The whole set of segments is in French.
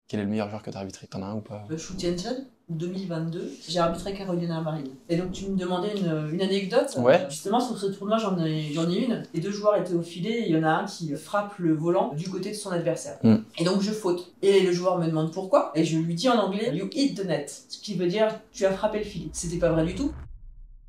Quel est le meilleur joueur que tu as arbitré? T'en as un ou pas? Shu Tianchen, 2022, j'ai arbitré Carolina Marin. Et donc tu me demandais une anecdote. Ouais. Justement sur ce tournoi j'en ai une. Les deux joueurs étaient au filet et il y en a un qui frappe le volant du côté de son adversaire. Et donc je faute. Et le joueur me demande pourquoi. Et je lui dis en anglais You hit the net. Ce qui veut dire tu as frappé le filet. C'était pas vrai du tout.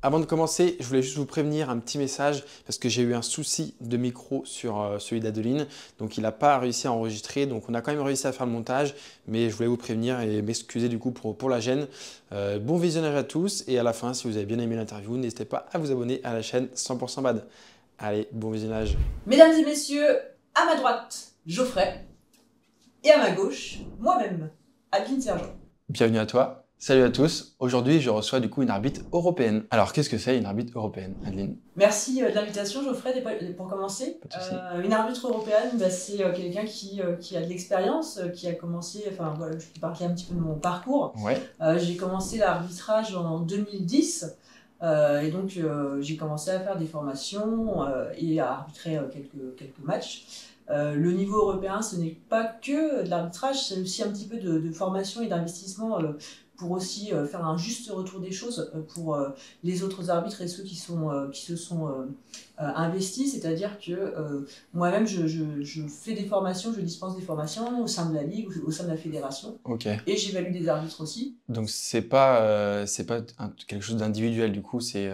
Avant de commencer, je voulais juste vous prévenir un petit message parce que j'ai eu un souci de micro sur celui d'Adeline. Donc il n'a pas réussi à enregistrer. Donc on a quand même réussi à faire le montage. Mais je voulais vous prévenir et m'excuser du coup pour la gêne. Bon visionnage à tous. Et à la fin, si vous avez bien aimé l'interview, n'hésitez pas à vous abonner à la chaîne 100% Bad. Allez, bon visionnage. Mesdames et messieurs, à ma droite, Geoffrey. Et à ma gauche, moi-même, Adeline Sergent. Bienvenue à toi. Salut à tous. Aujourd'hui, je reçois du coup une arbitre européenne. Alors, qu'est-ce que c'est une arbitre européenne, Adeline? Merci de l'invitation, Geoffrey, pour commencer. Une arbitre européenne, c'est quelqu'un qui a de l'expérience, qui a commencé, enfin voilà, je peux parler un petit peu de mon parcours. Ouais. J'ai commencé l'arbitrage en 2010. Et donc j'ai commencé à faire des formations et à arbitrer quelques matchs. Le niveau européen, ce n'est pas que de l'arbitrage, c'est aussi un petit peu de formation et d'investissement pour aussi faire un juste retour des choses pour les autres arbitres et ceux qui se sont investis. C'est-à-dire que moi-même, je fais des formations, je dispense des formations au sein de la ligue, au sein de la fédération. Okay. Et j'évalue des arbitres aussi. Donc c'est pas quelque chose d'individuel, du coup, c'est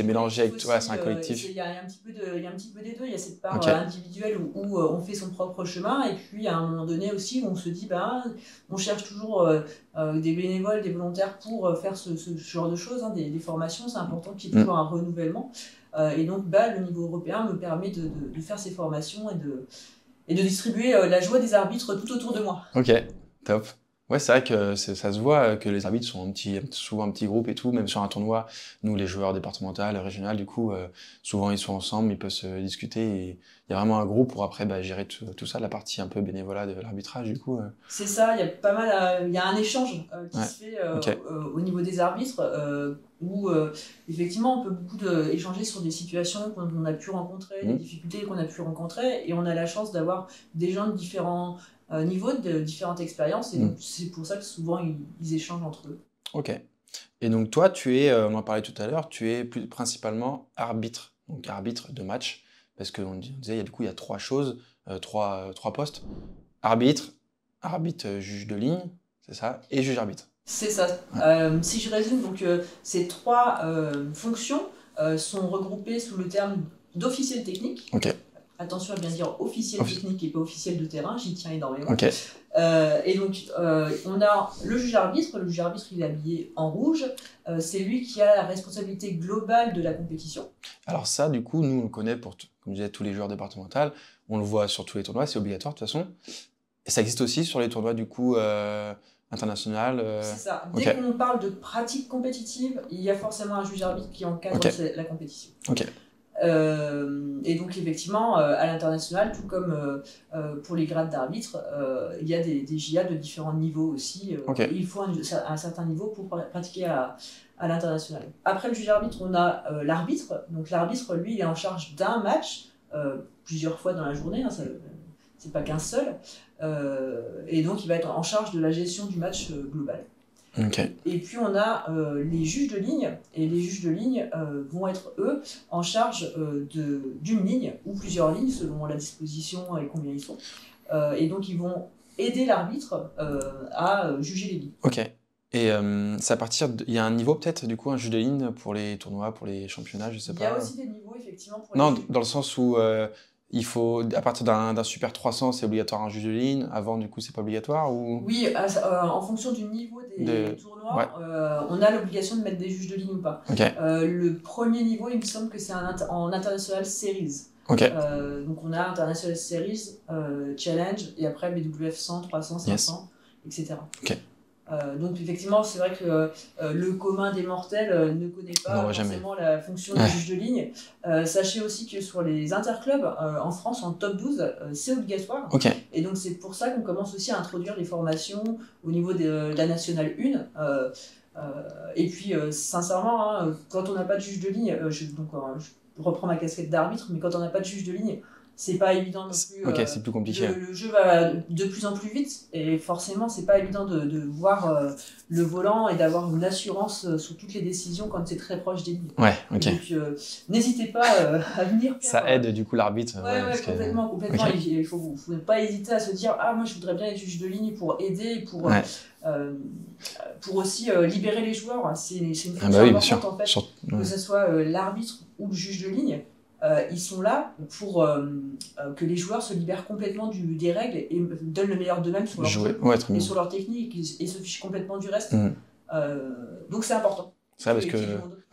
mélangé avec toi, c'est un collectif. Il y a un petit peu des deux. Il y a cette part individuelle où on fait son propre chemin, et puis à un moment donné aussi où on se dit on cherche toujours des bénévoles, des volontaires pour faire ce genre de choses, des formations. C'est important qu'il y ait toujours un renouvellement. Et donc le niveau européen me permet de faire ces formations et de distribuer la joie des arbitres tout autour de moi. Ok, top. Ouais, c'est vrai que ça se voit que les arbitres sont souvent un petit groupe et tout, même sur un tournoi, nous les joueurs départementaux, régional, du coup, souvent ils sont ensemble, ils peuvent se discuter et il y a vraiment un groupe pour après gérer tout ça, la partie un peu bénévolat de l'arbitrage, du coup. C'est ça, il y a pas mal, il y a un échange qui se fait au niveau des arbitres, où effectivement on peut beaucoup échanger sur des situations qu'on a pu rencontrer, des difficultés qu'on a pu rencontrer, et on a la chance d'avoir des gens de différents niveaux, de différentes expériences, et donc c'est pour ça que souvent ils échangent entre eux. Ok. Et donc toi, on en parlait tout à l'heure, tu es principalement arbitre, donc arbitre de match, parce qu'on disait, il y a trois choses, trois postes. Arbitre juge de ligne, c'est ça, et juge arbitre. C'est ça. Si je résume, donc ces trois fonctions sont regroupées sous le terme d'officiel technique. Ok. Attention à bien dire officiel technique et pas officiel de terrain, j'y tiens énormément. Ok. Et donc on a le juge arbitre. Le juge arbitre, il est habillé en rouge. C'est lui qui a la responsabilité globale de la compétition. Alors ça, du coup, nous on le connaît comme je disais, tous les joueurs départementaux. On le voit sur tous les tournois, c'est obligatoire de toute façon. Et ça existe aussi sur les tournois du coup international. C'est ça. Dès qu'on parle de pratique compétitive, il y a forcément un juge arbitre qui encadre la compétition. Ok. Et donc effectivement, à l'international, tout comme pour les grades d'arbitre, il y a des JA de différents niveaux aussi. Il faut un certain niveau pour pratiquer à l'international. Après le juge arbitre, on a l'arbitre. Donc l'arbitre, lui, il est en charge d'un match plusieurs fois dans la journée. C'est pas qu'un seul. Et donc il va être en charge de la gestion du match global. Okay. Et puis on a les juges de ligne, et les juges de ligne vont être eux en charge d'une ligne ou plusieurs lignes selon la disposition et combien ils sont. Et donc ils vont aider l'arbitre à juger les lignes. Ok. Et c'est à partir il y a un niveau peut-être du coup, un juge de ligne pour les tournois, pour les championnats, je sais pas. Il y a aussi des niveaux effectivement pour non, dans le sens où il faut, à partir d'un super 300, c'est obligatoire un juge de ligne. Avant, du coup, c'est pas obligatoire ou... Oui, en fonction du niveau des tournois, on a l'obligation de mettre des juges de ligne ou pas. Okay. Le premier niveau, il me semble que c'est en International Series. Okay. Donc on a International Series, Challenge, et après BWF 100, 300, 500, etc. Okay. Donc effectivement, c'est vrai que le commun des mortels ne connaît pas forcément la fonction du juge de ligne. Sachez aussi que sur les interclubs, en France, en top 12, c'est obligatoire. Okay. Et donc c'est pour ça qu'on commence aussi à introduire des formations au niveau de la Nationale 1. Et puis sincèrement, quand on n'a pas de juge de ligne, je reprends ma casquette d'arbitre, mais quand on n'a pas de juge de ligne, c'est pas évident non plus. Ok, c'est plus compliqué. Le jeu va de plus en plus vite et forcément, c'est pas évident de voir le volant et d'avoir une assurance sur toutes les décisions quand c'est très proche des lignes. Ouais, ok. Donc, n'hésitez pas à venir. Ça aide du coup l'arbitre. Ouais, complètement. Complètement. Okay. Il faut pas hésiter à se dire moi je voudrais bien être juge de ligne pour aider, pour aussi libérer les joueurs. C'est une fonction importante en fait. Que ce soit l'arbitre ou le juge de ligne. Ils sont là pour que les joueurs se libèrent complètement des règles et donnent le meilleur d'eux-mêmes sur leur jeu et sur leur technique et se fichent complètement du reste. Donc c'est important. C'est vrai parce que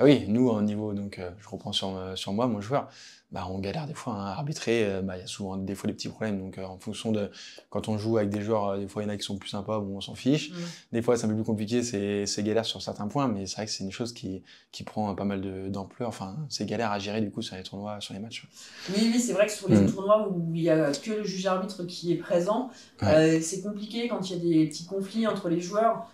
oui, nous au niveau, donc je reprends sur moi, mon joueur, on galère des fois à arbitrer, y a souvent des fois des petits problèmes, donc en fonction de quand on joue avec des joueurs, des fois il y en a qui sont plus sympas, on s'en fiche, des fois c'est un peu plus compliqué, c'est galère sur certains points, mais c'est vrai que c'est une chose qui prend pas mal d'ampleur, enfin c'est galère à gérer du coup sur les tournois, sur les matchs. Oui, c'est vrai que sur les tournois où il y a que le juge arbitre qui est présent, c'est compliqué quand il y a des petits conflits entre les joueurs.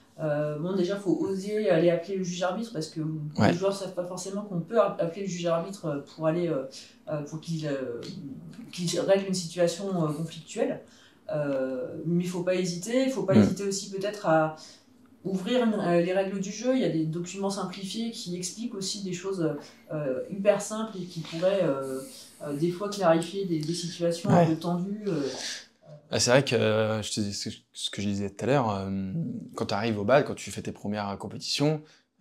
Déjà, il faut oser aller appeler le juge arbitre parce que les joueurs ne savent pas forcément qu'on peut appeler le juge arbitre pour aller pour qu'il règle une situation conflictuelle. Mais il ne faut pas hésiter. Il ne faut pas hésiter aussi peut-être à ouvrir les règles du jeu. Il y a des documents simplifiés qui expliquent aussi des choses hyper simples et qui pourraient des fois clarifier des situations un peu tendues. C'est vrai que ce que je disais tout à l'heure, quand tu arrives au BAL, quand tu fais tes premières compétitions,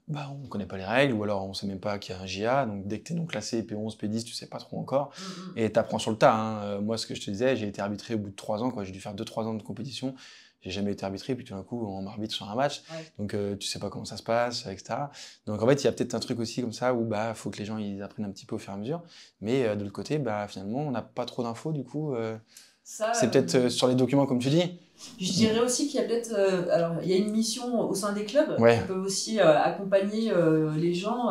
on ne connaît pas les règles, ou alors on ne sait même pas qu'il y a un GA, donc dès que tu es non classé P11, P10, tu ne sais pas trop encore, et tu apprends sur le tas. Hein. Moi, ce que je te disais, j'ai été arbitré au bout de 3 ans, j'ai dû faire 2-3 ans de compétition, j'ai jamais été arbitré, puis tout d'un coup, on m'arbitre sur un match, donc tu sais pas comment ça se passe, etc. Donc en fait, il y a peut-être un truc aussi comme ça où faut que les gens ils apprennent un petit peu au fur et à mesure, mais de l'autre côté, finalement, on n'a pas trop d'infos, du coup... c'est peut-être sur les documents comme tu dis. Je dirais aussi qu'il y a peut-être il y a une mission au sein des clubs qui peuvent aussi accompagner les gens.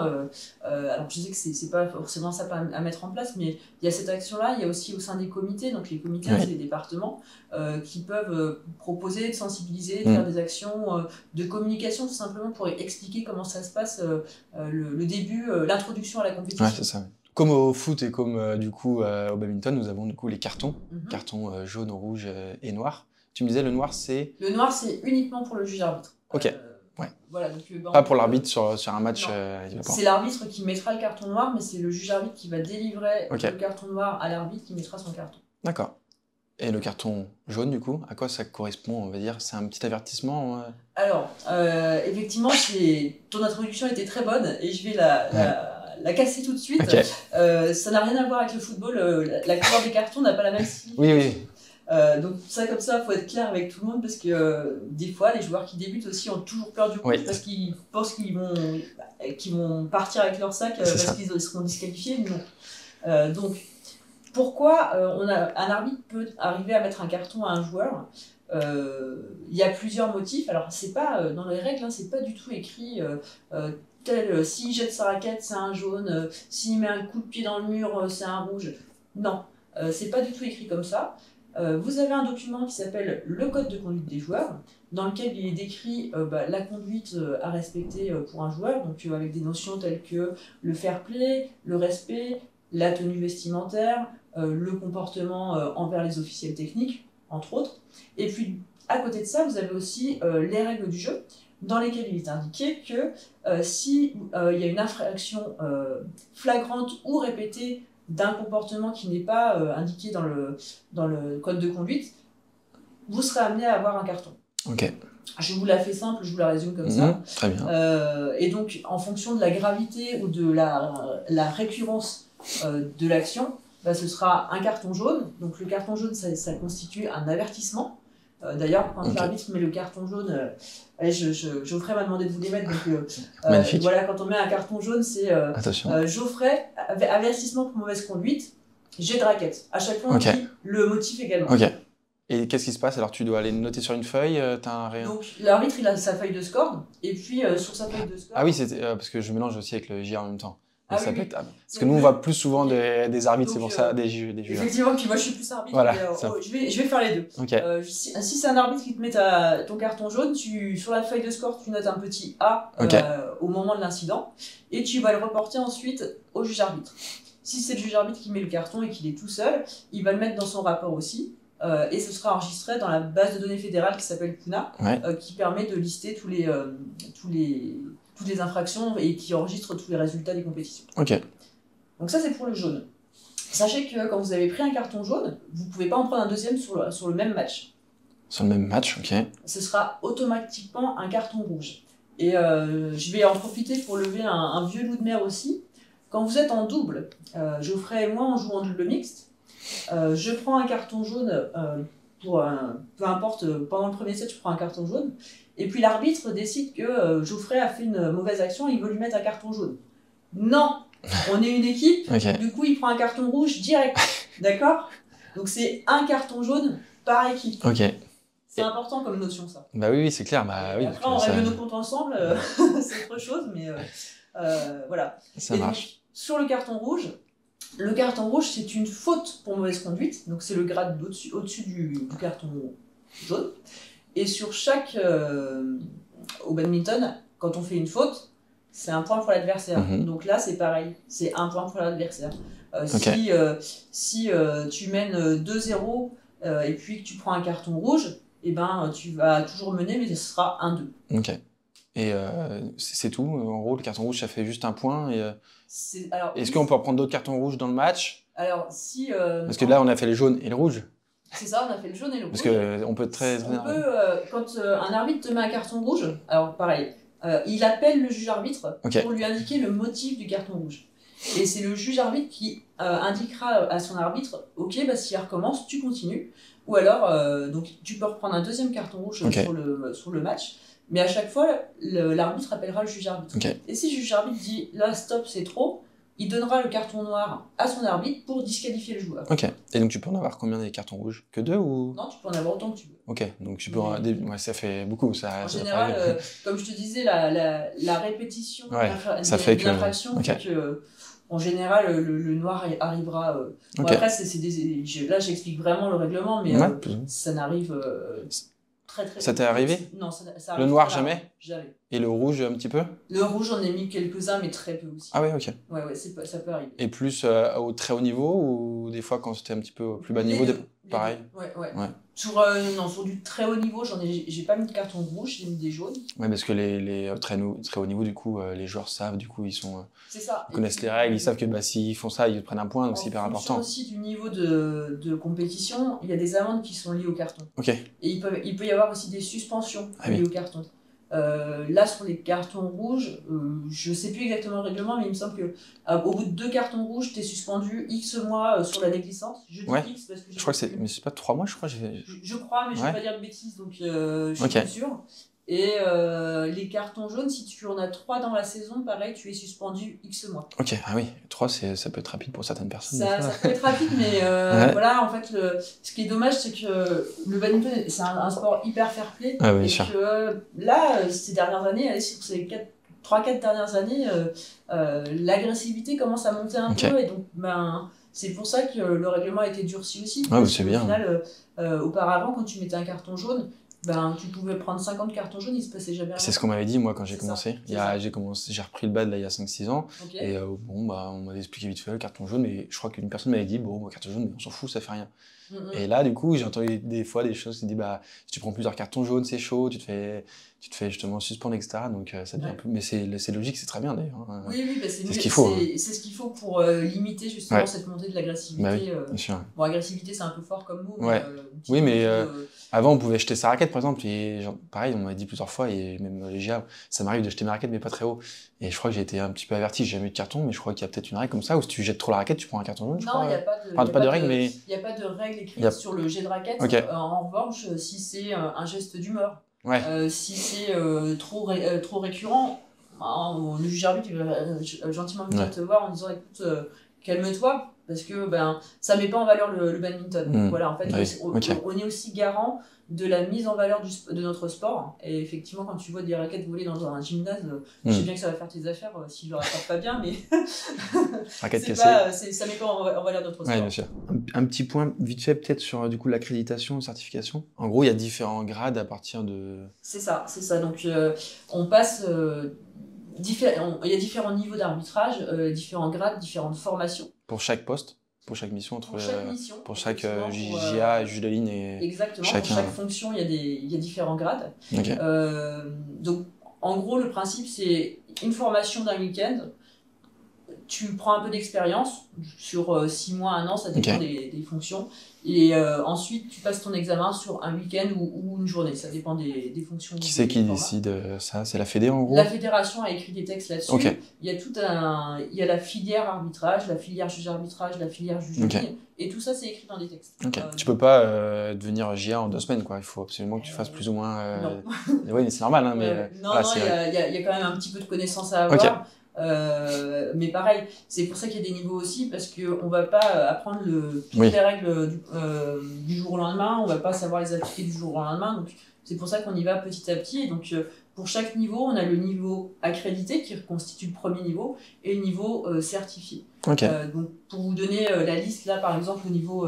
Alors je sais que c'est pas forcément ça à mettre en place, mais il y a cette action-là. Il y a aussi au sein des comités, donc les comités c'est les départements qui peuvent proposer de sensibiliser, de faire des actions de communication tout simplement pour expliquer comment ça se passe le début, l'introduction à la compétition. Ouais, c'est ça. Comme au foot et comme du coup au badminton, nous avons du coup les cartons, cartons jaune, rouge et noir. Tu me disais le noir c'est... Le noir c'est uniquement pour le juge arbitre. Ok. Voilà, donc, pas pour l'arbitre sur un match. C'est l'arbitre qui mettra le carton noir, mais c'est le juge arbitre qui va délivrer le carton noir à l'arbitre qui mettra son carton. D'accord. Et le carton jaune, du coup, à quoi ça correspond, on va dire? C'est un petit avertissement Alors, effectivement, ton introduction était très bonne et je vais la casser tout de suite. Okay. Ça n'a rien à voir avec le football. La couleur des cartons n'a pas la même style. Oui. Donc ça comme ça, il faut être clair avec tout le monde parce que des fois, les joueurs qui débutent aussi ont toujours peur du rouge parce qu'ils pensent qu'ils vont partir avec leur sac parce qu'ils seront disqualifiés. Non. Donc, pourquoi un arbitre peut arriver à mettre un carton à un joueur? Il y a plusieurs motifs. Alors, c'est pas dans les règles, c'est pas du tout écrit s'il jette sa raquette, c'est un jaune, s'il met un coup de pied dans le mur, c'est un rouge. Non, c'est pas du tout écrit comme ça. Vous avez un document qui s'appelle le code de conduite des joueurs, dans lequel il est décrit la conduite à respecter pour un joueur, donc avec des notions telles que le fair play, le respect, la tenue vestimentaire, le comportement envers les officiels techniques, entre autres. Et puis, à côté de ça, vous avez aussi les règles du jeu, dans lesquelles il est indiqué que si il y a une infraction flagrante ou répétée d'un comportement qui n'est pas indiqué dans le code de conduite, vous serez amené à avoir un carton. Ok. Je vous la fais simple, je vous la résume comme ça. Très bien. Et donc, en fonction de la gravité ou de la récurrence de l'action, ce sera un carton jaune. Donc le carton jaune, ça constitue un avertissement. D'ailleurs, quand l'arbitre met le carton jaune, Geoffrey m'a demandé de vous les mettre. Donc, voilà, quand on met un carton jaune, c'est Geoffrey, avertissement pour mauvaise conduite, jet de raquette. À chaque fois, on dit le motif également. Ok. Et qu'est-ce qui se passe? Alors, tu dois aller noter sur une feuille, Donc, l'arbitre, il a sa feuille de score, et puis sur sa feuille de score... Ah oui, parce que je mélange aussi avec le JR en même temps. Parce que nous, on voit plus souvent des arbitres, c'est pour ça, des juges. Effectivement, puis moi, je suis plus arbitre, voilà, je vais faire les deux. Okay. Si c'est un arbitre qui te met ton carton jaune, sur la feuille de score, tu notes un petit A au moment de l'incident, et tu vas le reporter ensuite au juge arbitre. Si c'est le juge arbitre qui met le carton et qu'il est tout seul, il va le mettre dans son rapport aussi. Et ce sera enregistré dans la base de données fédérale qui s'appelle PUNA, qui permet de lister toutes les infractions et qui enregistre tous les résultats des compétitions. Ok. Donc ça, c'est pour le jaune. Sachez que quand vous avez pris un carton jaune, vous ne pouvez pas en prendre un deuxième sur le même match. Sur le même match, ok. Ce sera automatiquement un carton rouge. Et je vais en profiter pour lever un vieux loup de mer aussi. Quand vous êtes en double, Geoffrey et moi, on joue en double mixte. Je prends un carton jaune peu importe, pendant le premier set, je prends un carton jaune. Et puis l'arbitre décide que Geoffrey a fait une mauvaise action et il veut lui mettre un carton jaune. Non, on est une équipe, du coup il prend un carton rouge direct. D'accord? Donc c'est un carton jaune par équipe. Ok. C'est important comme notion, ça. Bah oui, c'est clair. Bah, oui, après, on règle nos comptes ensemble, c'est autre chose, mais voilà. Ça marche. Donc, sur le carton rouge, c'est une faute pour mauvaise conduite, donc c'est le grade au-dessus du carton jaune. Et sur chaque. Au badminton, quand on fait une faute, c'est un point pour l'adversaire. Donc là, c'est pareil, c'est un point pour l'adversaire. Si tu mènes 2-0 et puis que tu prends un carton rouge, eh ben, tu vas toujours mener, mais ce sera 1-2. Ok. Et c'est tout. En gros, le carton rouge, ça fait juste un point. Est-ce qu'on peut reprendre d'autres cartons rouges dans le match? Alors, si... Parce que là, on a fait le jaune et le rouge. C'est ça, on a fait le jaune et le rouge. Parce qu'on peut très... quand un arbitre te met un carton rouge, alors pareil, il appelle le juge arbitre pour lui indiquer le motif du carton rouge. Et c'est le juge arbitre qui indiquera à son arbitre, ok, bah, si elle recommence, tu continues. Ou alors, donc, tu peux reprendre un deuxième carton rouge sur le match. Mais à chaque fois, l'arbitre appellera le juge arbitre. Et si le juge arbitre dit là, stop, c'est trop, il donnera le carton noir à son arbitre pour disqualifier le joueur. Ok. Et donc tu peux en avoir combien des cartons rouges? Que 2 ou... Non, tu peux en avoir autant que tu veux. Ok. Donc tu peux ça fait beaucoup. En général, comme je te disais, la répétition de l'infraction fait que, en général, le noir arrivera. Bon, après, là, j'explique vraiment le règlement, mais ça n'arrive. Très, ça t'est arrivé? Non, ça arrive. Le noir, jamais? Jamais. Et le rouge, un petit peu? Le rouge, j'en ai mis quelques-uns, mais très peu aussi. Ah ouais, ok. Ouais, ça peut arriver. Et plus au très haut niveau, ou des fois quand c'était un petit peu au plus bas niveau, pareil? Ouais. Sur du très haut niveau, j'ai pas mis de carton rouge, j'ai mis des jaunes. Ouais, parce que les très haut niveau, du coup, les joueurs savent, du coup, ils connaissent les règles, ils savent que s'ils font ça, ils prennent un point, donc c'est hyper important. En fonction aussi du niveau de compétition, il y a des amendes qui sont liées au carton. Ok. Et il peut y avoir aussi des suspensions liées au carton. Là, sur les cartons rouges, je sais plus exactement le règlement, mais il me semble que au bout de 2 cartons rouges, t'es suspendu X mois sur l'année glissante. Je dis X parce que je crois que mais c'est pas 3 mois, je crois. Je crois, mais je vais pas dire de bêtises, donc je suis pas sûre. Et les cartons jaunes, si tu en as 3 dans la saison, pareil, tu es suspendu X mois. Ok, ah oui, 3, ça peut être rapide pour certaines personnes. Ça peut être rapide, mais voilà, en fait, ce qui est dommage, c'est que le badminton, c'est un sport hyper fair-play. Ah oui, et sûr. que là, ces dernières années, sur ces 3-4 dernières années, l'agressivité commence à monter un peu, et donc, c'est pour ça que le règlement a été durci aussi. Ah, c'est bien. Au final, auparavant, quand tu mettais un carton jaune, tu pouvais prendre 50 cartons jaunes, il se passait jamais rien. C'est ce qu'on m'avait dit, moi, quand j'ai commencé. J'ai repris le bad là, il y a 5-6 ans. Et on m'avait expliqué vite fait le carton jaune. Et je crois qu'une personne m'avait dit, carton jaune, mais on s'en fout, ça fait rien. Et là, du coup, j'ai entendu des fois des choses qui disent, si tu prends plusieurs cartons jaunes, c'est chaud, tu te fais justement suspendre, etc. Donc ça devient un peu. Mais c'est logique, c'est très bien d'ailleurs. Oui, c'est ce qu'il faut. C'est ce qu'il faut pour limiter justement cette montée de l'agressivité. Bah oui, bien sûr. Bon, agressivité, c'est un peu fort comme mot. Oui, mais avant, on pouvait jeter sa raquette, par exemple. Et pareil, on m'avait dit plusieurs fois, et même les GA, ça m'arrive de jeter ma raquette, mais pas très haut. Et je crois que j'ai été un petit peu averti, j'ai jamais eu de carton, mais je crois qu'il y a peut-être une règle comme ça, où si tu jettes trop la raquette, tu prends un carton jaune. Non, il n'y a pas de règle, mais. Il n'y a pas de règle écrite sur le jet de raquette. En revanche, si c'est un geste d'humeur, si c'est trop récurrent, le juge arbitre va gentiment venir te voir en disant écoute, calme-toi, parce que ça met pas en valeur le badminton. Voilà, en fait, on est aussi garant de la mise en valeur de notre sport. Et effectivement, quand tu vois des raquettes voler dans un gymnase, je sais bien que ça va faire tes affaires si je le rattrape pas bien, mais raquette cassée. Ça met pas en valeur notre sport. Bien sûr. Un petit point vite fait peut-être sur du coup l'accréditation, certification. En gros, il y a différents grades à partir de. C'est ça. Donc on passe. Il y a différents niveaux d'arbitrage, différents grades, différentes formations. Pour chaque poste, pour chaque mission, Pour chaque mission. pour chaque effectivement, JA, juge de ligne et exactement, chacun. pour chaque fonction, il y a différents grades. Ok. Donc, en gros, le principe, c'est une formation d'un week-end. Tu prends un peu d'expérience, sur 6 mois, 1 an, ça dépend des fonctions. Et ensuite, tu passes ton examen sur un week-end ou une journée. Ça dépend des fonctions. Qui c'est qui décide ça? C'est la fédé en gros? La fédération a écrit des textes là-dessus. Ok. Il y a la filière arbitrage, la filière juge arbitrage, la filière juge de ligne. Et tout ça, c'est écrit dans des textes. Ok. Tu peux pas devenir JA en 2 semaines, quoi. Il faut absolument que tu fasses plus ou moins. Non. Oui, mais c'est normal, hein. Mais non, voilà, il y a quand même un petit peu de connaissances à avoir. Ok. Mais pareil, c'est pour ça qu'il y a des niveaux aussi, parce qu'on va pas apprendre toutes les règles du jour au lendemain, on va pas savoir les appliquer du jour au lendemain, donc c'est pour ça qu'on y va petit à petit. Et donc pour chaque niveau, on a le niveau accrédité qui constitue le premier niveau et le niveau certifié. Ok. Donc pour vous donner la liste, là par exemple, au niveau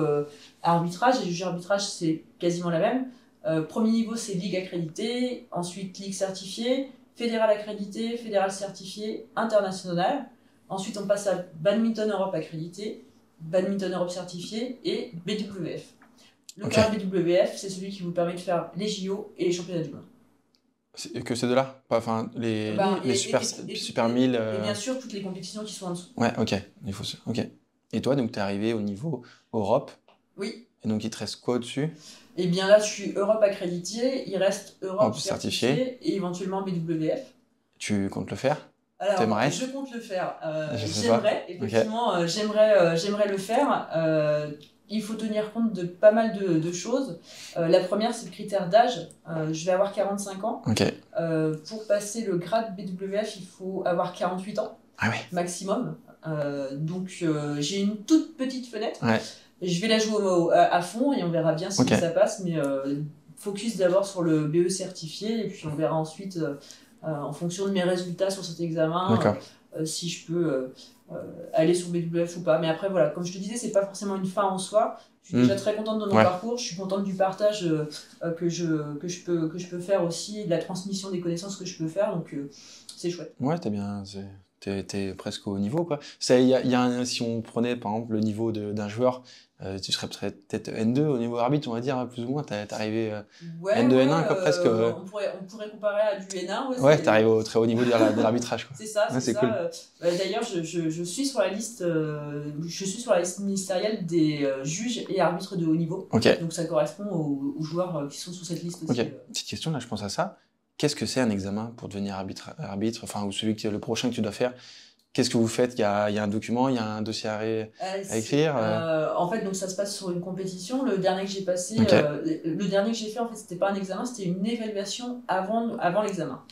arbitrage, et juge arbitrage c'est quasiment la même. Premier niveau c'est ligue accréditée, ensuite ligue certifiée, fédéral accrédité, fédéral certifié, international. Ensuite, on passe à Badminton Europe accrédité, Badminton Europe certifié et BWF. Le grade BWF, c'est celui qui vous permet de faire les JO et les championnats du monde. Que ces deux-là? Enfin, les Super 1000. Et bien sûr, toutes les compétitions qui sont en dessous. Ouais, ok. Ok. Et toi, donc, tu es arrivé au niveau Europe. Oui. Et donc, il te reste quoi au-dessus? Eh bien là, je suis Europe accrédité, il reste Europe certifié et éventuellement BWF. Tu comptes le faire? Alors, t'aimerais? Je compte le faire. J'aimerais, effectivement, j'aimerais le faire. Il faut tenir compte de pas mal de choses. La première, c'est le critère d'âge. Je vais avoir 45 ans. Ok. Pour passer le grade BWF, il faut avoir 48 ans maximum. Donc, j'ai une toute petite fenêtre. Ouais. Je vais la jouer à fond et on verra bien si ça passe. Mais focus d'abord sur le BE certifié et puis on verra ensuite, en fonction de mes résultats sur cet examen, si je peux aller sur BWF ou pas. Mais après, voilà, comme je te disais, c'est pas forcément une fin en soi. Je suis déjà très contente de mon parcours. Je suis contente du partage que je peux faire aussi et de la transmission des connaissances que je peux faire. Donc, c'est chouette. Ouais, t'es bien. T'es presque au niveau, quoi. Si on prenait, par exemple, le niveau d'un joueur, tu serais peut-être N2 au niveau arbitre, on va dire, plus ou moins. T'es arrivé N2, N1, quoi, presque. On pourrait comparer à du N1. Ouais, t'arrives au très haut niveau de l'arbitrage, quoi. C'est ça, c'est ça. Cool. D'ailleurs, je suis sur la liste ministérielle des juges et arbitres de haut niveau. Donc ça correspond aux joueurs qui sont sur cette liste aussi. Petite question, là, je pense à ça. Qu'est-ce que c'est un examen pour devenir arbitre, enfin, ou le prochain que tu dois faire? Qu'est-ce que vous faites? Il y a un document, il y a un dossier à écrire? En fait, donc ça se passe sur une compétition. Le dernier que j'ai passé, le dernier que j'ai fait, en fait, c'était pas un examen, c'était une évaluation avant l'examen.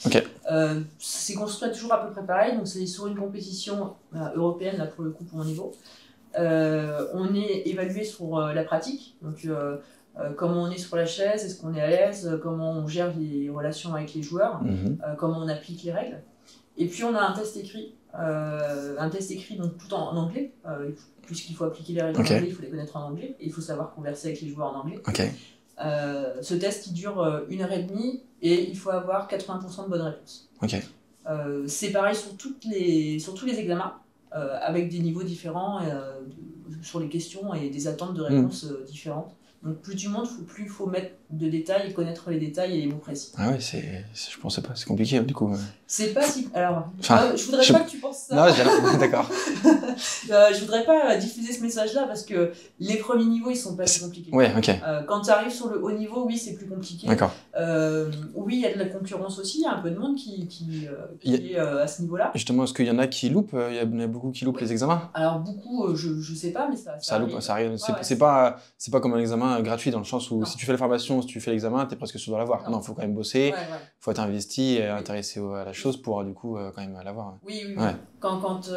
C'est construit toujours à peu près pareil. Donc c'est sur une compétition européenne, là pour le coup, pour mon niveau. On est évalué sur la pratique. Donc comment on est sur la chaise, est-ce qu'on est à l'aise, comment on gère les relations avec les joueurs, comment on applique les règles. Et puis on a un test écrit. Donc tout en anglais, puisqu'il faut appliquer les règles en anglais, il faut les connaître en anglais et il faut savoir converser avec les joueurs en anglais. Ce test il dure 1h30 et il faut avoir 80% de bonnes réponses. C'est pareil sur tous les examens, avec des niveaux différents sur les questions et des attentes de réponses différentes. Donc plus tu montes, plus il faut mettre de détails, connaître les détails et les mots précis. Ah ouais, je pensais pas, c'est compliqué du coup. C'est pas si... Alors, je voudrais pas que tu penses ça. Non, d'accord. Je voudrais pas diffuser ce message-là parce que les premiers niveaux, ils sont pas si compliqués. Ouais, ok. Quand tu arrives sur le haut niveau, oui, c'est plus compliqué. D'accord. Oui, il y a de la concurrence aussi, il y a un peu de monde qui est à ce niveau-là. Justement, est-ce qu'il y en a qui loupent? Il y en a beaucoup qui loupent les examens? Alors beaucoup, je sais pas, mais ça loupe, ça arrive. C'est pas comme un examen gratuit dans le sens où si tu fais la formation, si tu fais l'examen, t'es presque sûr de l'avoir. Non, faut quand même bosser, faut être investi et intéressé à la chose pour du coup quand même l'avoir. Oui. Quand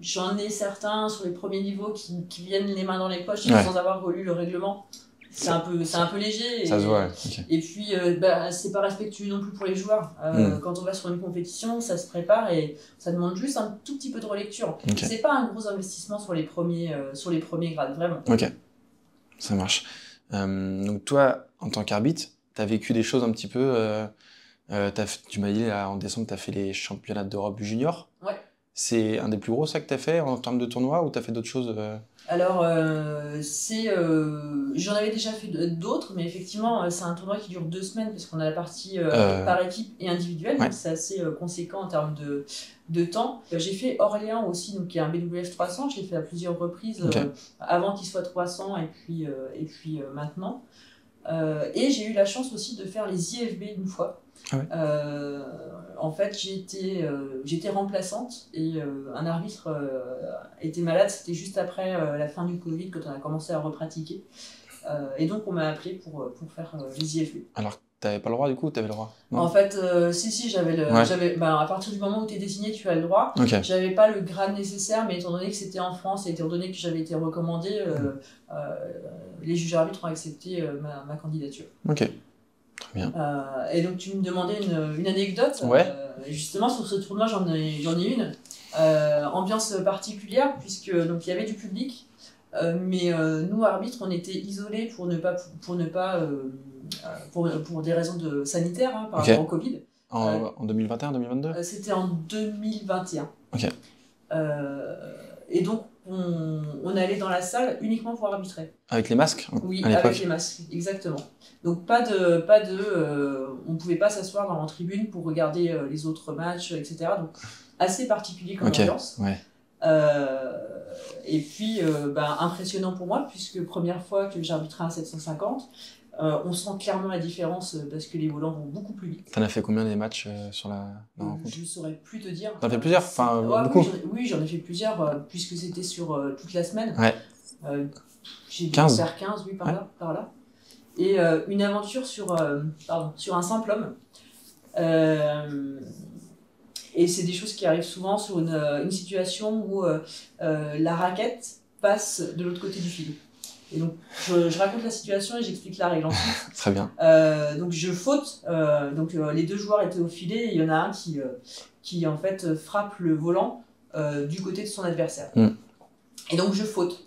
j'en ai certains sur les premiers niveaux qui viennent les mains dans les poches sans avoir relu le règlement, c'est un peu léger. Ça se voit. Et puis c'est pas respectueux non plus pour les joueurs. Quand on va sur une compétition, ça se prépare et ça demande juste un tout petit peu de relecture. C'est pas un gros investissement sur les premiers grades, vraiment. Ça marche. Donc toi, en tant qu'arbitre, tu as vécu des choses un petit peu... tu m'as dit, là, en décembre, tu as fait les championnats d'Europe junior. C'est un des plus gros ça que tu as fait en termes de tournoi ou tu as fait d'autres choses Alors, j'en avais déjà fait d'autres, mais effectivement, c'est un tournoi qui dure 2 semaines, parce qu'on a la partie par équipe et individuelle, ouais. donc c'est assez conséquent en termes de temps. J'ai fait Orléans aussi, donc qui est un BWF 300, je l'ai fait à plusieurs reprises, Okay. avant qu'il soit 300 et puis maintenant. Et j'ai eu la chance aussi de faire les IFB une fois. Ah ouais. En fait, j'étais remplaçante et un arbitre était malade. C'était juste après la fin du Covid, quand on a commencé à repratiquer. Et donc, on m'a appelé pour faire les IFB. Alors, t'avais pas le droit du coup ou t'avais le droit? Non. En fait, si, j'avais le. Ouais. À partir du moment où tu es désigné, tu as le droit. Okay. J'avais pas le grade nécessaire, mais étant donné que c'était en France et étant donné que j'avais été recommandée, les juges arbitres ont accepté ma candidature. Ok, très bien. Et donc, tu me demandais une anecdote. Ouais. Justement, sur ce tournoi, j'en ai une. Ambiance particulière, puisque donc il y avait du public, mais nous, arbitres, on était isolés pour des raisons sanitaires, par rapport au Covid. En 2021, 2022 C'était en 2021. Ok. Et donc, on allait dans la salle uniquement pour arbitrer. Avec les masques? Oui, à l'époque. avec les masques, exactement. Donc on ne pouvait pas s'asseoir dans la tribune pour regarder les autres matchs, etc. Donc assez particulier comme ambiance. Ouais. Et puis impressionnant pour moi, puisque première fois que j'arbitrais un 750, on sent clairement la différence parce que les volants vont beaucoup plus vite. T'en as fait combien des matchs sur la rencontre? Je ne saurais plus te dire. T'en as fait plusieurs? Beaucoup? Oui, j'en ai fait plusieurs, puisque c'était sur toute la semaine. Ouais. J'ai dû 15. faire 15, oui, par là. Et une aventure sur un simple homme. Et c'est des choses qui arrivent souvent sur une situation où la raquette passe de l'autre côté du fil. Et donc, je raconte la situation et j'explique la règle ensuite. Très bien. Donc, je faute. Les deux joueurs étaient au filet et il y en a un qui en fait, frappe le volant du côté de son adversaire. Et donc, je faute.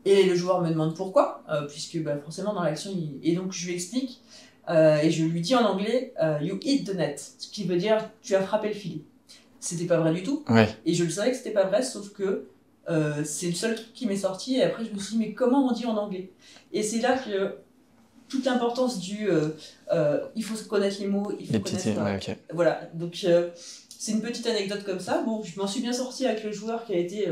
Et le joueur me demande pourquoi, puisque forcément, dans l'action, et donc je lui explique. Et je lui dis en anglais you hit the net, ce qui veut dire tu as frappé le filet. C'était pas vrai du tout. Ouais. Et je le savais que c'était pas vrai, sauf que c'est le seul truc qui m'est sorti. Et après, je me suis dit, mais comment on dit en anglais? Et c'est là que toute l'importance il faut connaître les mots, il faut connaître. Ouais, okay. Voilà. Donc, c'est une petite anecdote comme ça. Bon, je m'en suis bien sortie avec le joueur qui a été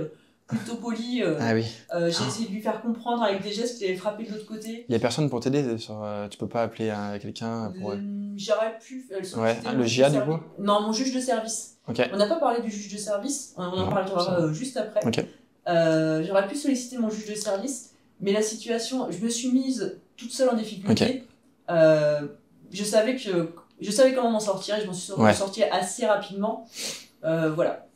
plutôt poli. Ah oui. J'ai essayé de lui faire comprendre avec des gestes qu'il avait frappé de l'autre côté. Il n'y a personne pour t'aider tu peux pas appeler quelqu'un pour... J'aurais pu... le GIA du coup? Non, mon juge de service. Okay. On n'a pas parlé du juge de service, on en parlera juste après. Okay. J'aurais pu solliciter mon juge de service, mais la situation, je me suis mise toute seule en difficulté. Okay. Je savais comment m'en sortir et je m'en suis sortie assez rapidement. Voilà.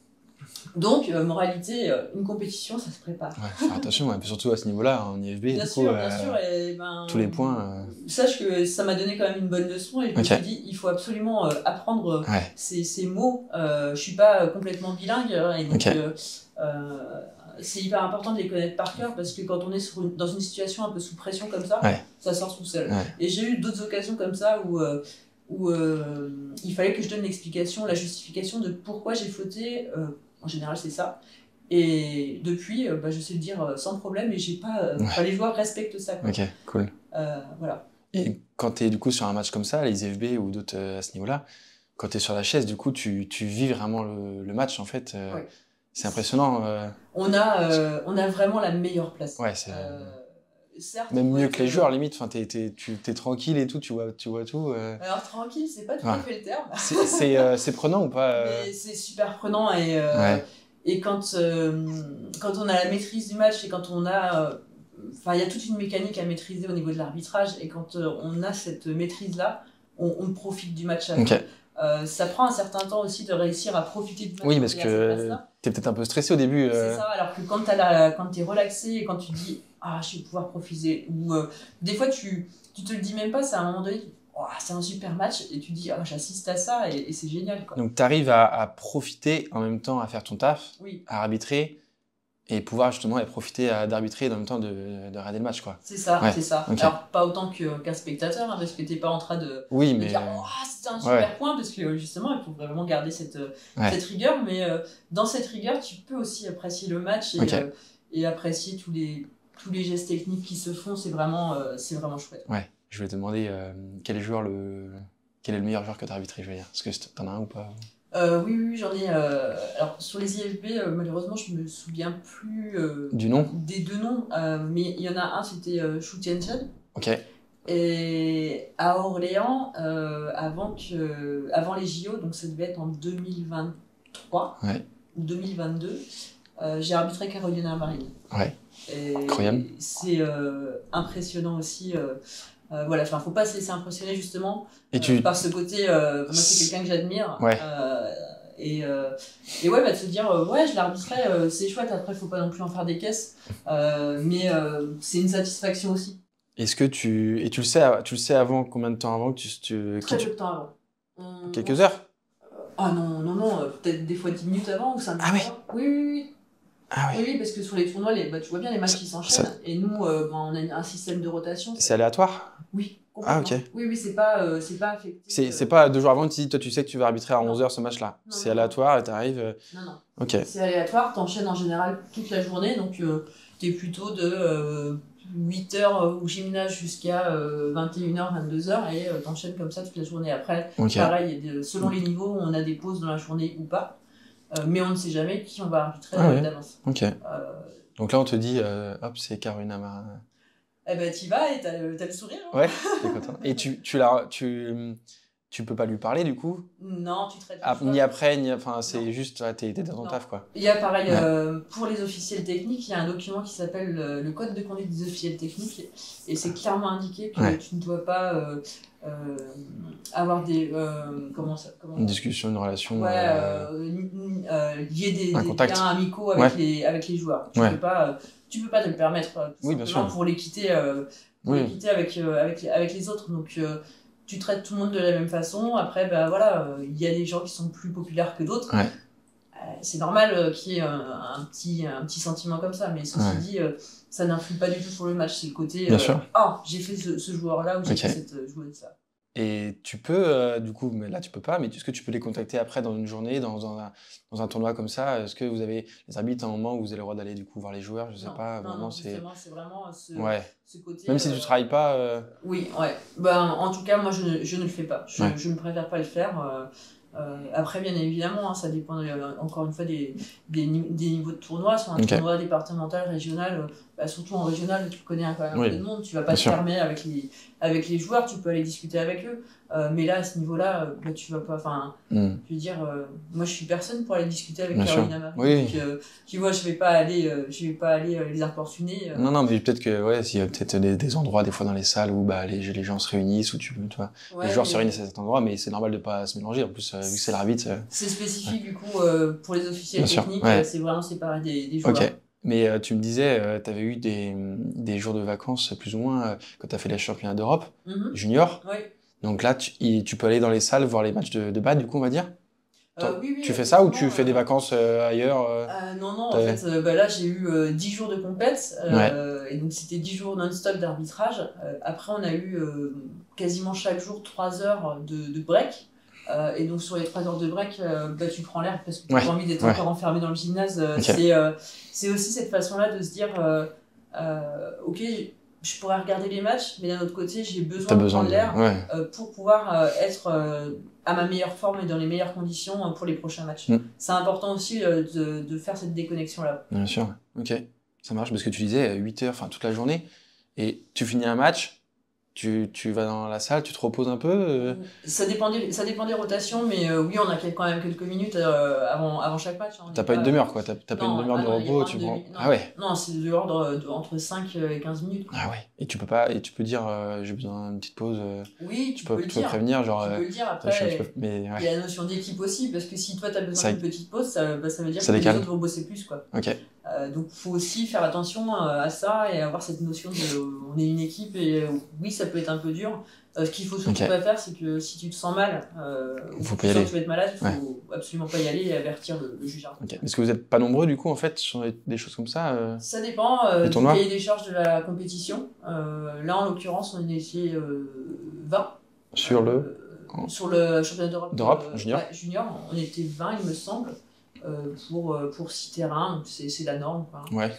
Donc, moralité, une compétition, ça se prépare. Ouais, faire attention, surtout à ce niveau-là, en IFB. Bien sûr. Et tous les points. Sache que ça m'a donné quand même une bonne leçon et je me suis dit, il faut absolument apprendre ces mots. Je suis pas complètement bilingue, et donc c'est hyper important de les connaître par cœur parce que quand on est dans une situation un peu sous pression comme ça, ça sort tout seul. Ouais. Et j'ai eu d'autres occasions comme ça où il fallait que je donne l'explication, la justification de pourquoi j'ai fauté. En général, c'est ça. Et depuis, je sais le dire sans problème et j'ai pas. Les joueurs respectent ça. Quoi. Ok, cool. Voilà. Et quand tu es du coup sur un match comme ça, les IFB ou d'autres à ce niveau-là, quand tu es sur la chaise, du coup, tu vis vraiment le match en fait. C'est impressionnant. On a vraiment la meilleure place. Ouais, c'est. Certes, même mieux que les joueurs, limite. Enfin, t'es tranquille et tout, tu vois tout. Alors, tranquille, c'est pas tout à fait le terme. C'est prenant ou pas Mais c'est super prenant et quand on a la maîtrise du match et quand on a... il y a toute une mécanique à maîtriser au niveau de l'arbitrage et quand on a cette maîtrise-là, on profite du match à fond. Okay. Ça prend un certain temps aussi de réussir à profiter du match. Oui, parce que t'es peut-être un peu stressé au début. C'est ça, alors que quand t'es relaxé et quand tu te dis « Ah, je vais pouvoir profiter », ou des fois tu te le dis même pas, c'est à un moment donné, oh, c'est un super match, et tu te dis « Ah, j'assiste à ça » et c'est génial. Quoi. Donc t'arrives à profiter en même temps à faire ton taf, oui. à arbitrer, et pouvoir justement profiter d'arbitrer et en même temps de regarder le match, quoi. C'est ça, Ouais, c'est ça. ok. Alors, pas autant qu'un spectateur, hein, parce que t'es pas en train Oui, de mais dire oh, c'était un ouais, super point, parce que justement, il faut vraiment garder cette ouais, rigueur, mais dans cette rigueur, tu peux aussi apprécier le match ok, et apprécier tous les gestes techniques qui se font, c'est vraiment chouette. ouais. Je voulais te demander quel est le meilleur joueur que tu as arbitré, je veux dire. Est-ce que t'en as un ou pas? Oui, j'en ai. Alors, sur les IFB, malheureusement, je me souviens plus Du nom? des deux noms, mais il y en a un, c'était Shu Tianchen. Ok, Et à Orléans, avant les JO, donc ça devait être en 2023 ouais, ou 2022, j'ai arbitré Carolina Marin. ouais, Et incroyable. c'est impressionnant aussi. Voilà, enfin, faut pas se laisser impressionner justement Et tu... par ce côté. Moi, c'est quelqu'un que j'admire. Ouais. Et ouais, bah, de se dire, ouais, je l'arbitrerai, c'est chouette. Après, faut pas non plus en faire des caisses. Mais c'est une satisfaction aussi. Est-ce que tu le sais avant, combien de temps avant que Très peu de temps avant. Quelques heures? Ah non, peut-être des fois 10 minutes avant ou 5 minutes Ah oui? avant. Oui. Ah oui. Oui, parce que sur les tournois, tu vois bien les matchs qui s'enchaînent. Et nous, on a un système de rotation. C'est aléatoire? Oui, Ah complètement. ok. Oui, c'est pas affecté. C'est pas 2 jours avant, tu dis, toi tu sais que tu vas arbitrer à Non. 11h ce match-là. Non, C'est non, aléatoire et t'arrives... Non. Ok. C'est aléatoire, t'enchaînes en général toute la journée, donc t'es plutôt de 8h au gymnase jusqu'à 21h, 22h, et t'enchaînes comme ça toute la journée. Après, Ok. pareil, selon les niveaux, on a des pauses dans la journée ou pas, mais on ne sait jamais qui on va arbitrer Ah ouais. d'avance. Ok. Donc là on te dit, hop, c'est Carolina Marin. Eh ben t'y vas et t'as le sourire. Hein. Ouais, t'es content. Et tu peux pas lui parler du coup? Non, tu traites Ni après, enfin, c'est Non. juste, t'es dans ton Non. taf, quoi. Il y a pareil, Ouais. pour les officiels techniques, il y a un document qui s'appelle le code de conduite des officiels techniques, et c'est clairement indiqué que Ouais. tu ne dois pas avoir des... Une discussion, une relation... lier un des contact. liens amicaux avec les joueurs. Tu peux pas te le permettre, tout Oui, bien simplement, sûr. pour les quitter, avec les autres. Donc, tu traites tout le monde de la même façon. Après, bah, voilà, il y a des gens qui sont plus populaires que d'autres. Ouais. C'est normal qu'il y ait un petit sentiment comme ça, mais ceci dit, ça n'influe pas du tout sur le match. C'est le côté Bien sûr. ah, j'ai fait ce joueur-là ou j'ai fait cette joueuse-là. Et tu peux, du coup, mais là tu peux pas, mais est-ce que tu peux les contacter après dans une journée, dans un tournoi comme ça? Est-ce que vous avez les arbitres à un moment où vous avez le droit d'aller du coup voir les joueurs? Je sais pas, non, c'est vraiment ce côté. Même si tu travailles pas. Oui, ouais. Ben, en tout cas, moi je ne le fais pas. Je ne préfère pas le faire. Après, bien évidemment, hein, ça dépend encore une fois des niveaux de tournoi. Sur un tournoi départemental, régional, surtout en régional, tu connais quand même un peu de monde, tu vas pas te fermer avec les joueurs, tu peux aller discuter avec eux. Mais là, à ce niveau-là, tu vas pas. Enfin, je veux dire, moi je suis personne pour aller discuter avec Carolina Marin. Oui. Donc, tu vois, je vais pas aller les importuner. Non, mais peut-être que, s'il y a peut-être des endroits, des fois dans les salles où les gens se réunissent, où tu vois, les joueurs se réunissent à cet endroit, mais c'est normal de pas se mélanger. En plus, vu que c'est l'arbitre. C'est spécifique, du coup, pour les officiels techniques, c'est vraiment séparé des joueurs. Ok. Mais tu me disais, tu avais eu des jours de vacances, plus ou moins, quand tu as fait les championnats d'Europe, junior. Oui. Donc là, tu peux aller dans les salles voir les matchs de bad, du coup, on va dire? Oui, tu fais ça ou tu fais des vacances ailleurs? Non, en fait, là, j'ai eu 10 jours de compète, et donc c'était 10 jours non-stop d'arbitrage. Après, on a eu quasiment chaque jour 3 heures de break. Et donc, sur les 3 heures de break, tu prends l'air parce que tu n'as pas envie d'être encore enfermé dans le gymnase. C'est aussi cette façon-là de se dire ok, je pourrais regarder les matchs, mais d'un autre côté, j'ai besoin de prendre l'air pour pouvoir être à ma meilleure forme et dans les meilleures conditions pour les prochains matchs. C'est important aussi de faire cette déconnexion-là. Bien sûr, ok. Ça marche parce que tu disais 8 heures, enfin toute la journée, et tu finis un match, tu vas dans la salle, tu te reposes un peu Ça dépend des rotations, mais oui, on a quand même quelques minutes avant chaque match. Hein. T'as pas une demi-heure, quoi. T'as pas une demi-heure de repos, tu prends... Ah ouais. Non, c'est de l'ordre entre 5 et 15 minutes. Quoi. Ah ouais. Et tu peux dire, j'ai besoin d'une petite pause. Oui, tu peux le dire. Prévenir, genre... Tu peux le dire, après, il y a la notion d'équipe aussi, parce que si toi, t'as besoin d'une petite pause, ça veut dire que les autres vont bosser plus, quoi. Ok. Donc il faut aussi faire attention à ça et avoir cette notion de on est une équipe et oui ça peut être un peu dur. Ce qu'il faut surtout pas faire, c'est que si tu te sens mal ou que tu sens que tu vas être malade, il faut absolument pas y aller et avertir le juge arbitre. Est-ce que vous n'êtes pas nombreux du coup en fait sur des choses comme ça Ça dépend du cahier des charges de la compétition. Là en l'occurrence on était 20. Sur sur le championnat d'Europe junior. Ouais, junior, on était 20 il me semble. Pour 6 terrains, c'est la norme. Quoi. Ouais.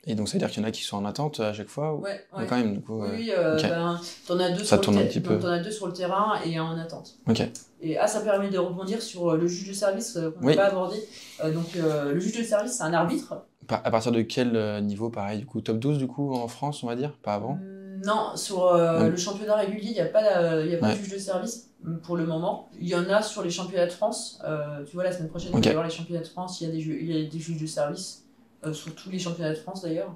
Et donc ça veut dire qu'il y en a qui sont en attente à chaque fois Ouais. Quand même, du coup. Oui, t'en as deux sur le terrain et un en attente. Et ça permet de rebondir sur le juge de service qu'on n'a pas abordé. Donc le juge de service, c'est un arbitre. À partir de quel niveau, pareil, du coup, top 12 du coup en France, on va dire, pas avant Non, sur le championnat régulier, il n'y a pas de juge de service pour le moment. Il y en a sur les championnats de France. Tu vois, la semaine prochaine, il va y avoir les championnats de France, il y a des juges de service, sur tous les championnats de France d'ailleurs.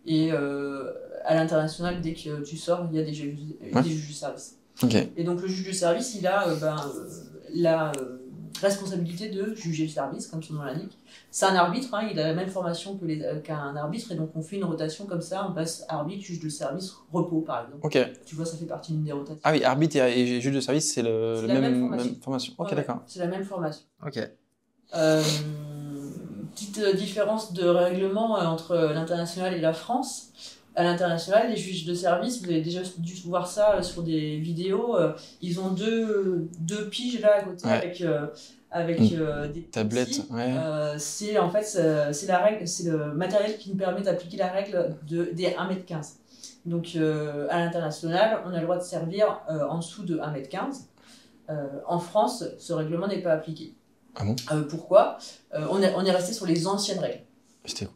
Et à l'international, dès que tu sors, il y a des juges de service. Et donc le juge de service, il a la responsabilité de juger le service, comme son nom l'indique. C'est un arbitre, il a la même formation qu'un arbitre, et donc on fait une rotation comme ça, on passe arbitre, juge de service, repos par exemple. Tu vois, ça fait partie d'une des rotations. Ah oui, arbitre et juge de service, c'est la même formation. D'accord. C'est la même formation. Petite différence de règlement entre l'international et la France. À l'international, les juges de service, vous avez déjà dû voir ça sur des vidéos, ils ont deux piges là à côté avec des tablettes. C'est en fait c'est la règle, c'est le matériel qui nous permet d'appliquer la règle des 1m15. Donc à l'international, on a le droit de servir en dessous de 1m15. En France, ce règlement n'est pas appliqué. Ah bon pourquoi on est resté sur les anciennes règles.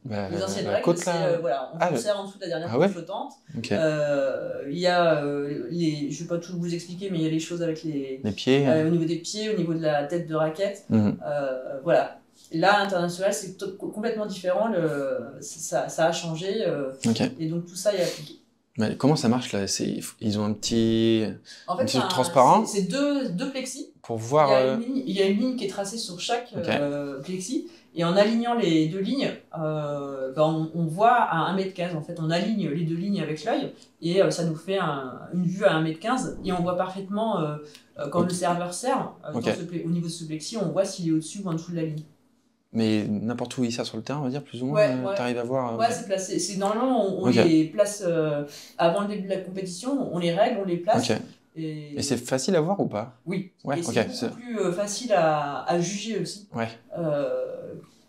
Les anciennes règles, côte, c'est on sert en dessous de la dernière côte flottante. Il y a je vais pas tout vous expliquer, mais il y a les choses avec les pieds, au niveau des pieds, au niveau de la tête de raquette. Voilà. Là, à l'international, c'est complètement différent. Ça a changé. Et donc tout ça est appliqué. Mais comment ça marche là? Ils ont un petit truc transparent. C'est deux plexis. Pour voir. Il y a une ligne qui est tracée sur chaque plexi. Et en alignant les deux lignes, on voit à 1m15. En fait, on aligne les deux lignes avec l'œil et ça nous fait une vue à 1m15. Et on voit parfaitement quand le serveur sert, au niveau de ce plexi, on voit s'il est au-dessus ou en dessous de la ligne. Mais n'importe où il sert sur le terrain, on va dire, plus ou moins, t'arrives à voir... c'est placé. Normalement, on les place avant le début de la compétition, on les règle, on les place. Et c'est facile à voir ou pas? Oui, et c'est beaucoup plus facile à juger aussi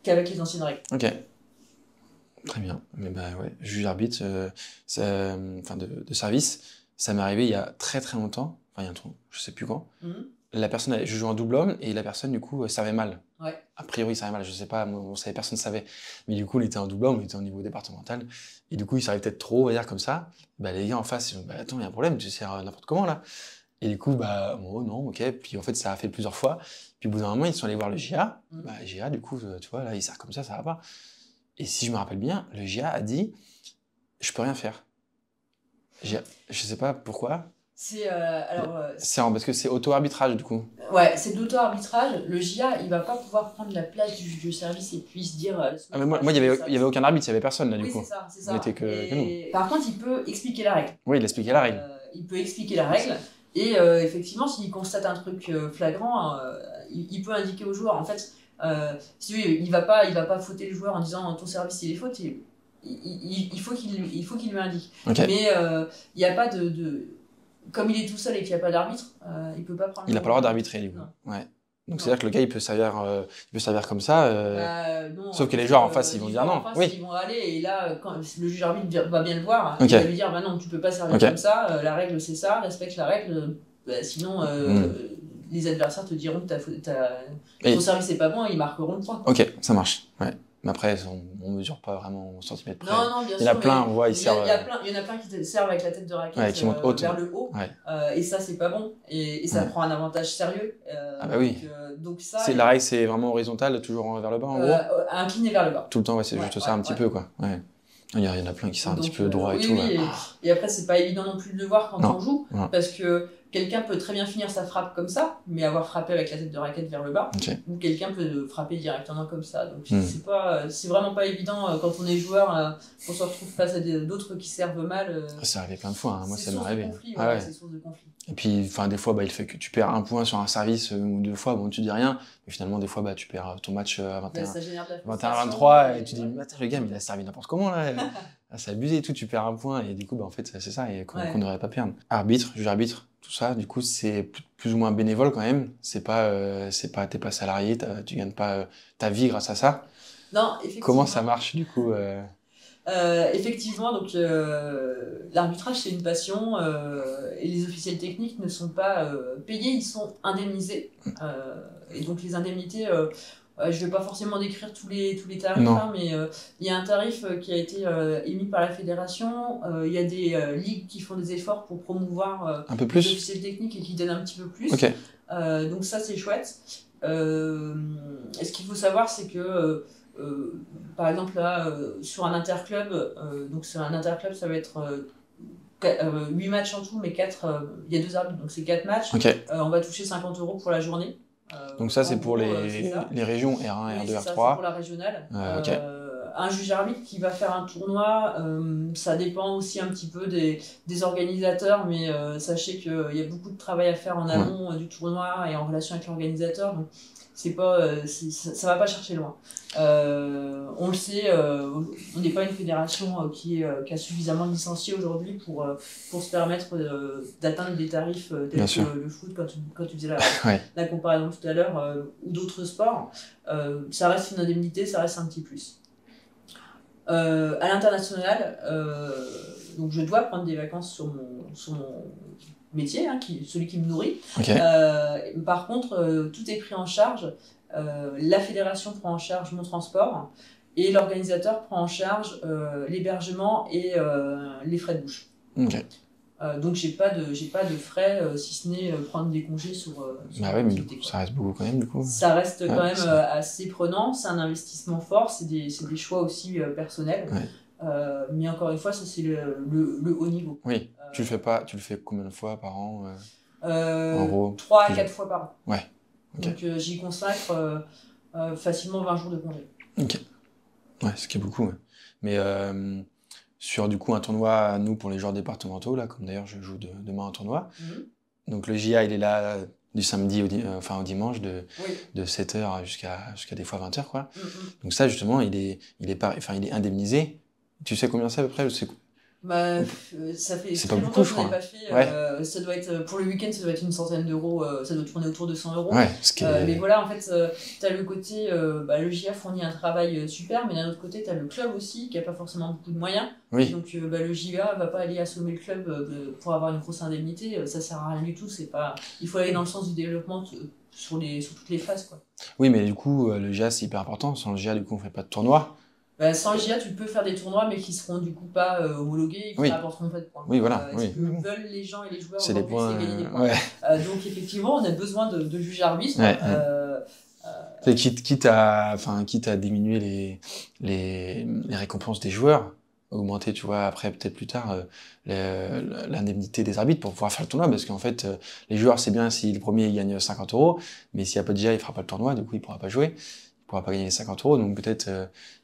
qu'avec les anciennes règles. Très bien. Mais juge arbitre de service, ça m'est arrivé il y a très très longtemps, il y a un truc, je sais plus quand. La personne, je jouais en double homme et la personne du coup servait mal. A priori il servait mal, je sais pas, on savait, personne ne savait. Mais du coup il était en double homme, il était au niveau départemental et du coup il servait peut-être trop, on va dire comme ça. Les gars en face ils ont dit attends, il y a un problème, tu sers n'importe comment là. Et du coup non, puis en fait ça a fait plusieurs fois. Puis au bout d'un moment ils sont allés voir le GA. GA du coup tu vois là il sert comme ça va pas. Et si je me rappelle bien, le GA a dit je peux rien faire. Je sais pas pourquoi. C'est parce que c'est auto-arbitrage du coup. Ouais, c'est de l'auto-arbitrage. Le GIA, il va pas pouvoir prendre la place du juge de service et puis se dire. Moi, il y avait aucun arbitre, il y avait personne là du coup. C'est ça. On était que nous. Par contre, il peut expliquer la règle. Oui, il expliquait la règle. Il peut expliquer la règle et effectivement, s'il constate un truc flagrant, il peut indiquer au joueur. En fait, il va pas fauter le joueur en disant ton service il est faute. Il faut qu'il lui indique. Mais il n'y a pas de comme il est tout seul et qu'il n'y a pas d'arbitre, il peut pas prendre. Il n'a pas le droit d'arbitrer du coup. Donc c'est-à-dire que le gars il peut servir comme ça. Sauf que les joueurs en face ils vont dire non. Ils vont aller et là quand le juge arbitre va bien le voir, il va lui dire non tu peux pas servir comme ça, la règle c'est ça, respecte la règle, sinon les adversaires te diront que ton service n'est pas bon et ils marqueront le point. Ça marche. Mais après, on ne mesure pas vraiment au centimètre près. Non, bien sûr. Il y en a plein, on voit, ils servent. Il y en a plein qui servent avec la tête de raquette qui montent haute, vers le haut. Et ça, c'est pas bon. Et ça prend un avantage sérieux. Donc ça. La règle, c'est vraiment horizontal, toujours vers le bas, en gros. Incliné vers le bas. Tout le temps, c'est juste ça, un petit peu, quoi. Il y en a plein qui servent un petit peu droit et tout. Et après, c'est pas évident non plus de le voir quand on joue. Parce que quelqu'un peut très bien finir sa frappe comme ça, mais avoir frappé avec la tête de raquette vers le bas, ou quelqu'un peut frapper directement comme ça. Donc c'est vraiment pas évident quand on est joueur, qu'on se retrouve face à d'autres qui servent mal. C'est arrivé plein de fois, hein. Moi ça m'est arrivé. C'est source de conflit. Et puis des fois il fait que tu perds un point sur un service ou 2 fois, bon tu dis rien, mais finalement des fois tu perds ton match à 21-23 et tu dis attends le gars mais il a servi n'importe comment là. C'est abusé et tout, tu perds un point et du coup en fait c'est ça et qu'on ne devrait pas perdre. Arbitre, juge arbitre, tout ça, du coup c'est plus ou moins bénévole quand même. T'es pas salarié, tu gagnes pas ta vie grâce à ça. Non, effectivement. Comment ça marche du coup effectivement, donc l'arbitrage c'est une passion et les officiels techniques ne sont pas payés, ils sont indemnisés. Et donc les indemnités, je vais pas forcément décrire tous les tarifs, hein, mais il y a un tarif qui a été émis par la fédération. Il y a des ligues qui font des efforts pour promouvoir un peu plus les officiels techniques et qui donnent un petit peu plus. Okay. Donc ça c'est chouette. Et ce qu'il faut savoir c'est que par exemple là sur un interclub, donc sur un interclub ça va être 8 matchs en tout, mais 4, il y a 2 arbitres, donc c'est 4 matchs. Okay. On va toucher 50 € pour la journée. Donc ça c'est pour les régions R1, R2, R3. C'est pour la régionale. Okay. Un juge arbitre qui va faire un tournoi, ça dépend aussi un petit peu des organisateurs, mais sachez qu'il y a beaucoup de travail à faire en amont du tournoi et en relation avec l'organisateur. Donc c'est pas, ça va pas chercher loin. On le sait, on n'est pas une fédération qui a suffisamment licencié aujourd'hui pour se permettre d'atteindre des tarifs tels que le foot, quand tu faisais la comparaison tout à l'heure, ou d'autres sports. Ça reste une indemnité, ça reste un petit plus. À l'international, donc je dois prendre des vacances sur mon métier, hein, celui qui me nourrit. Okay. Par contre, tout est pris en charge. La fédération prend en charge mon transport et l'organisateur prend en charge l'hébergement et les frais de bouche. Okay. Donc j'ai pas de frais si ce n'est prendre des congés sur bah oui, mais du coup, ça reste beaucoup quand même du coup. Ça reste quand même assez prenant, c'est un investissement fort, c'est des choix aussi personnels. Mais encore une fois, ça c'est le haut niveau. Oui, tu le fais combien de fois par an en gros 3 à 4 fois par an. Ouais. Okay. Donc j'y consacre facilement 20 jours de congé. Ok. Ouais, ce qui est beaucoup. Ouais. Mais sur du coup un tournoi, nous pour les joueurs départementaux, là, comme d'ailleurs je joue demain un tournoi, donc le JA il est là du samedi au dimanche de 7h jusqu'à des fois 20h quoi. Donc ça justement il est indemnisé. Tu sais combien c'est à peu près? Bah, ça fait c'est pas beaucoup, je crois. Pas fait. Ça doit être, pour le week-end, ça doit être une centaine d'euros, ça doit tourner autour de 100 €. Ouais, mais voilà, en fait, t'as le côté, le JA fournit un travail super, mais d'un autre côté, t'as le club aussi, qui a pas forcément beaucoup de moyens. Oui. Donc, le JA va pas aller assommer le club pour avoir une grosse indemnité, ça sert à rien du tout, il faut aller dans le sens du développement sur toutes les phases, quoi. Oui, mais du coup, le JA, c'est hyper important. Sans le JA, du coup, on fait pas de tournoi. Sans le JA, tu peux faire des tournois, mais qui seront du coup pas homologués et qui n'apporteront pas de points. Oui, voilà. Ce que veulent les gens et les joueurs c'est gagner des points. Donc effectivement, on a besoin de juges arbitres. Quitte à diminuer les récompenses des joueurs, augmenter, tu vois, après peut-être plus tard l'indemnité des arbitres pour pouvoir faire le tournoi, parce qu'en fait les joueurs c'est bien si le premier il gagne 50 €, mais s'il n'y a pas de JA il fera pas le tournoi, du coup il pourra pas jouer. Il pourra pas gagner 50 €, donc peut-être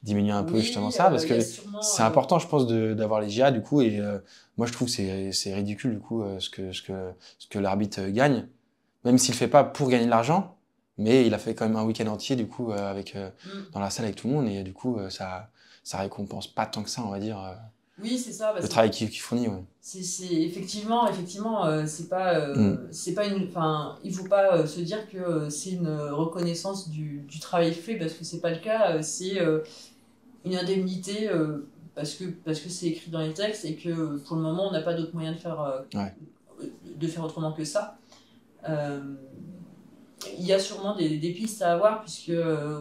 diminuer un peu justement ça, parce que c'est important, je pense, d'avoir les JA du coup, et moi je trouve que c'est ridicule du coup ce que l'arbitre gagne, même s'il fait pas pour gagner de l'argent, mais il a fait quand même un week-end entier du coup dans la salle avec tout le monde, et du coup ça récompense pas tant que ça, on va dire. Oui, c'est ça. Le travail qu'il fournit, ouais. C'est effectivement, c'est pas il faut pas se dire que c'est une reconnaissance du travail fait, parce que c'est pas le cas. C'est une indemnité parce que c'est écrit dans les textes, et que pour le moment on n'a pas d'autre moyen de faire autrement que ça. Il y a sûrement des pistes à avoir, puisque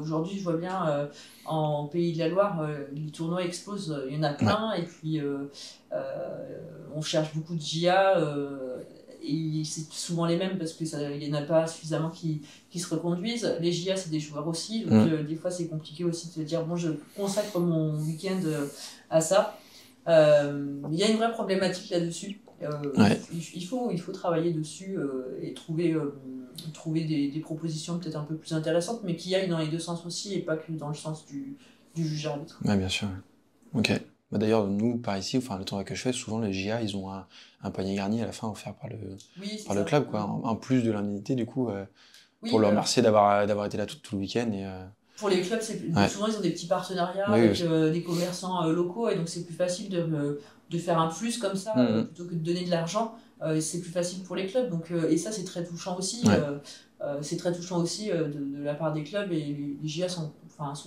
aujourd'hui je vois bien en Pays de la Loire les tournois explosent, il y en a plein, et puis on cherche beaucoup de JA et c'est souvent les mêmes, parce que il y en a pas suffisamment qui se reconduisent. Les JA c'est des joueurs aussi, donc des fois c'est compliqué aussi de se dire bon, je consacre mon week-end à ça. Il y a une vraie problématique là-dessus. Ouais. Il faut travailler dessus et trouver des propositions peut-être un peu plus intéressantes, mais qui aillent dans les deux sens aussi et pas que dans le sens du juge-arbitre. Ouais, bien sûr. Ouais. Ok. Bah, d'ailleurs, nous, par ici, enfin, le tournoi que je fais, souvent les GA, ils ont un panier garni à la fin offert par le club, quoi. En plus de l'indemnité, du coup, Oui, pour leur remercier d'avoir été là tout le week-end. Pour les clubs, Ouais. souvent ils ont des petits partenariats Oui, avec oui. des commerçants locaux, et donc c'est plus facile de faire un plus comme ça plutôt que de donner de l'argent. C'est plus facile pour les clubs, donc, et ça c'est très touchant aussi. Ouais. C'est très touchant aussi de la part des clubs, et les GA sont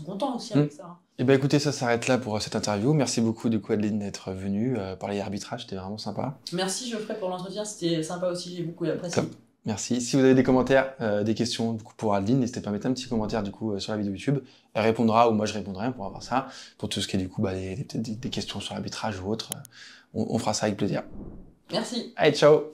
contents aussi avec ça. Et ben écoutez, ça s'arrête là pour cette interview. Merci beaucoup du coup Adeline d'être venue parler arbitrage, c'était vraiment sympa. Merci Geoffrey pour l'entretien, c'était sympa aussi, j'ai beaucoup apprécié. Top. Merci. Si vous avez des commentaires, des questions du coup, pour Adeline, n'hésitez pas à mettre un petit commentaire du coup sur la vidéo YouTube. Elle répondra ou moi je répondrai pour avoir ça. Pour tout ce qui est du coup des questions sur l'arbitrage ou autre, on fera ça avec plaisir. Merci. Allez, ciao!